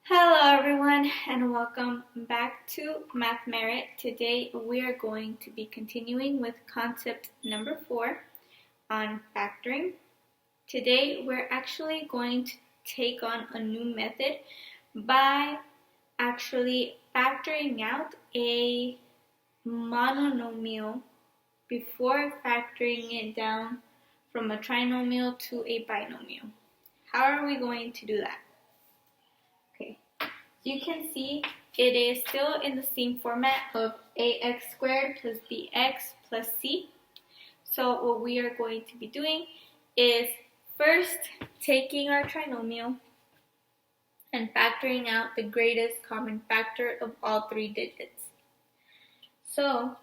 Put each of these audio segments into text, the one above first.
Hello everyone and welcome back to Math Merit. Today we are going to be continuing with concept number 4 on factoring. Today we're actually going to take on a new method by actually factoring out a monomial before factoring it down from a trinomial to a binomial. How are we going to do that? Okay, you can see it is still in the same format of ax squared plus bx plus c. So what we are going to be doing is first taking our trinomial and factoring out the greatest common factor of all three digits. So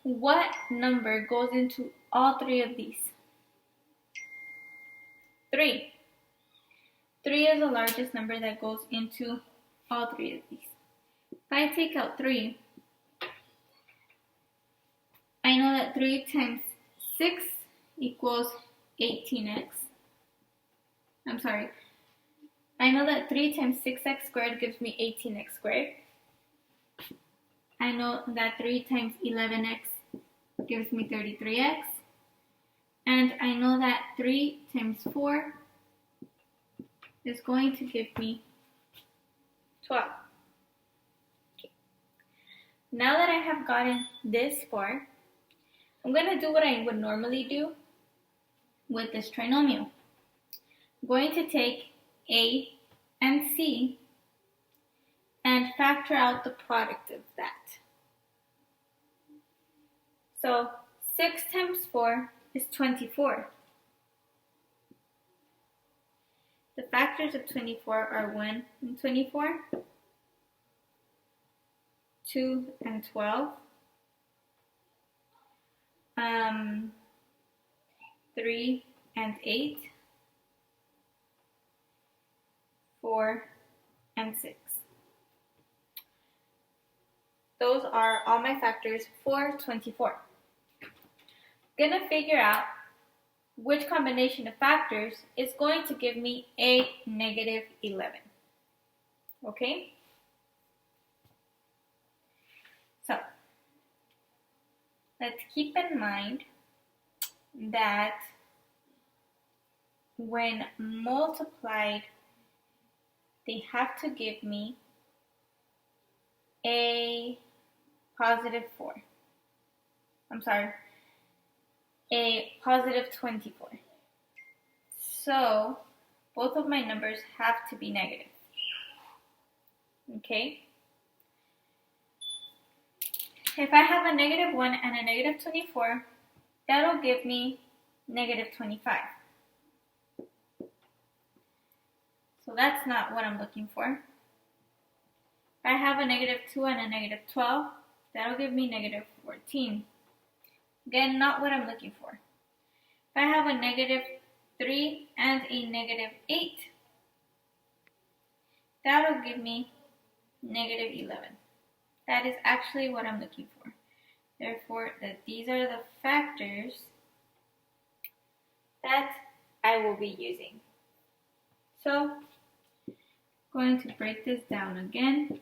what number goes into all three of these? 3. 3 is the largest number that goes into all three of these. If I take out 3, I know that 3 times 6 equals 18x. I know that 3 times 6x squared gives me 18x squared. I know that 3 times 11x gives me 33x. And I know that 3 times 4 is going to give me 12. Okay. Now that I have gotten this far, I'm going to do what I would normally do with this trinomial. I'm going to take A and C and factor out the product of that. So 6 times 4 is 24. The factors of 24 are 1 and 24, 2 and 12, 3 and 8, 4 and 6. Those are all my factors for 24. I'm going to figure out which combination of factors is going to give me a negative 11. Okay? So, let's keep in mind that when multiplied, they have to give me a positive 4. A positive 24. So both of my numbers have to be negative. Okay? If I have a negative 1 and a negative 24, that'll give me negative 25. So that's not what I'm looking for. If I have a negative 2 and a negative 12, that'll give me negative 14. Again, not what I'm looking for. If I have a negative 3 and a negative 8, that'll give me negative 11. That is actually what I'm looking for. Therefore, these are the factors that I will be using. So, I'm going to break this down again.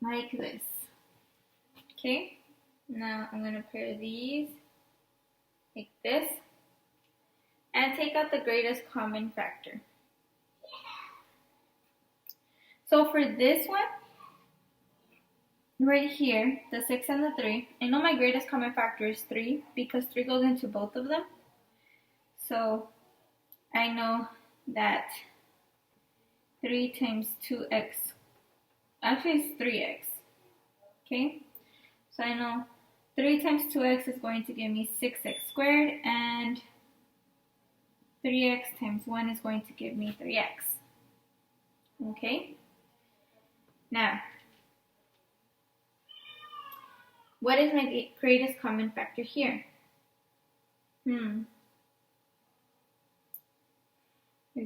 Like this. Okay, now I'm going to pair these like this and take out the greatest common factor. So for this one, right here, the 6 and the 3, I know my greatest common factor is 3 because 3 goes into both of them. So I know that 3 times 2x, actually it's 3x. Okay, so I know 3 times 2x is going to give me 6x squared, and 3x times 1 is going to give me 3x. Okay, now, what is my greatest common factor here? The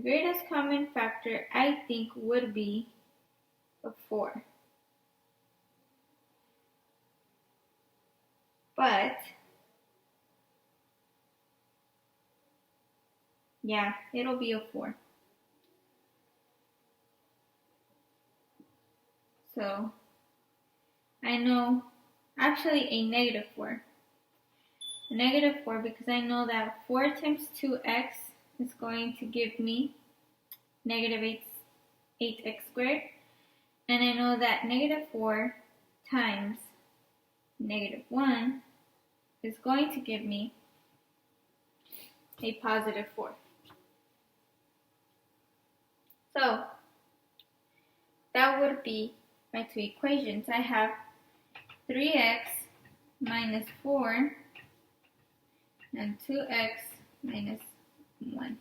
greatest common factor, I think, would be a 4. But yeah, it'll be a 4. So I know, actually a negative 4. A negative 4 because I know that 4 times 2x is going to give me negative 8x squared. And I know that negative 4 times negative 1 is going to give me a positive 4. So that would be my two equations. I have 3x minus 4 and 2x minus 1.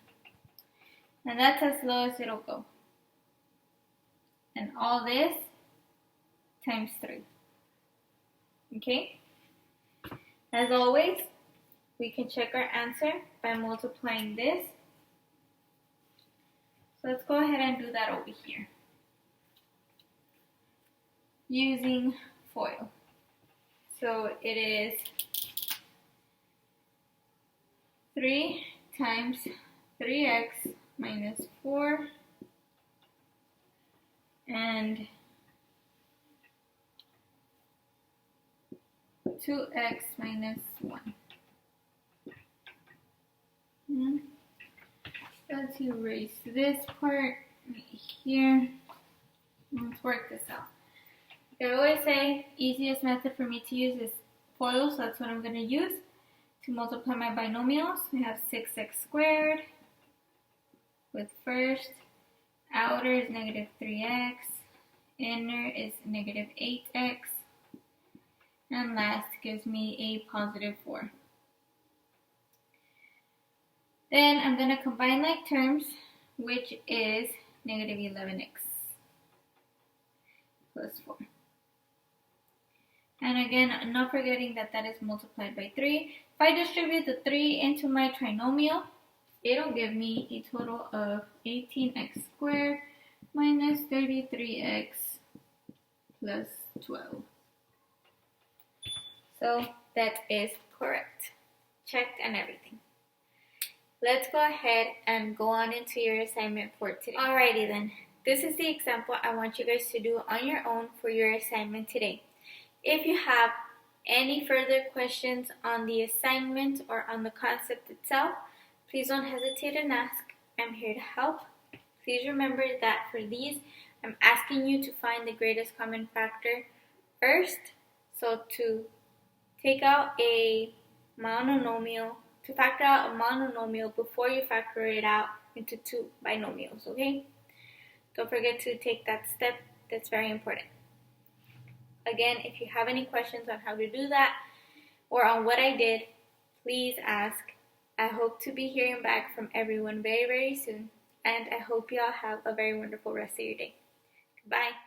And that's as low as it'll go. And all this times 3. Okay? As always, we can check our answer by multiplying this. So let's go ahead and do that over here using FOIL. So it is 3 times 3x minus 4 and 2x minus 1. Let's erase this part right here. Let's work this out. I always say easiest method for me to use is FOIL, so that's what I'm going to use to multiply my binomials. We have 6x squared with first, outer is negative 3x, inner is negative 8x, and last gives me a positive 4. Then I'm going to combine like terms, which is negative 11x plus 4. And again, not forgetting that that is multiplied by 3. If I distribute the 3 into my trinomial, it'll give me a total of 18x squared minus 33x plus 12. So that is correct. Checked and everything. Let's go ahead and go on into your assignment for today. Alrighty then. This is the example I want you guys to do on your own for your assignment today. If you have any further questions on the assignment or on the concept itself, please don't hesitate and ask. I'm here to help. Please remember that for these, I'm asking you to find the greatest common factor first. So to take out a monomial, to factor out a monomial before you factor it out into two binomials, okay? Don't forget to take that step. That's very important. Again, if you have any questions on how to do that or on what I did, please ask. I hope to be hearing back from everyone very, very soon. And I hope y'all have a very wonderful rest of your day. Goodbye.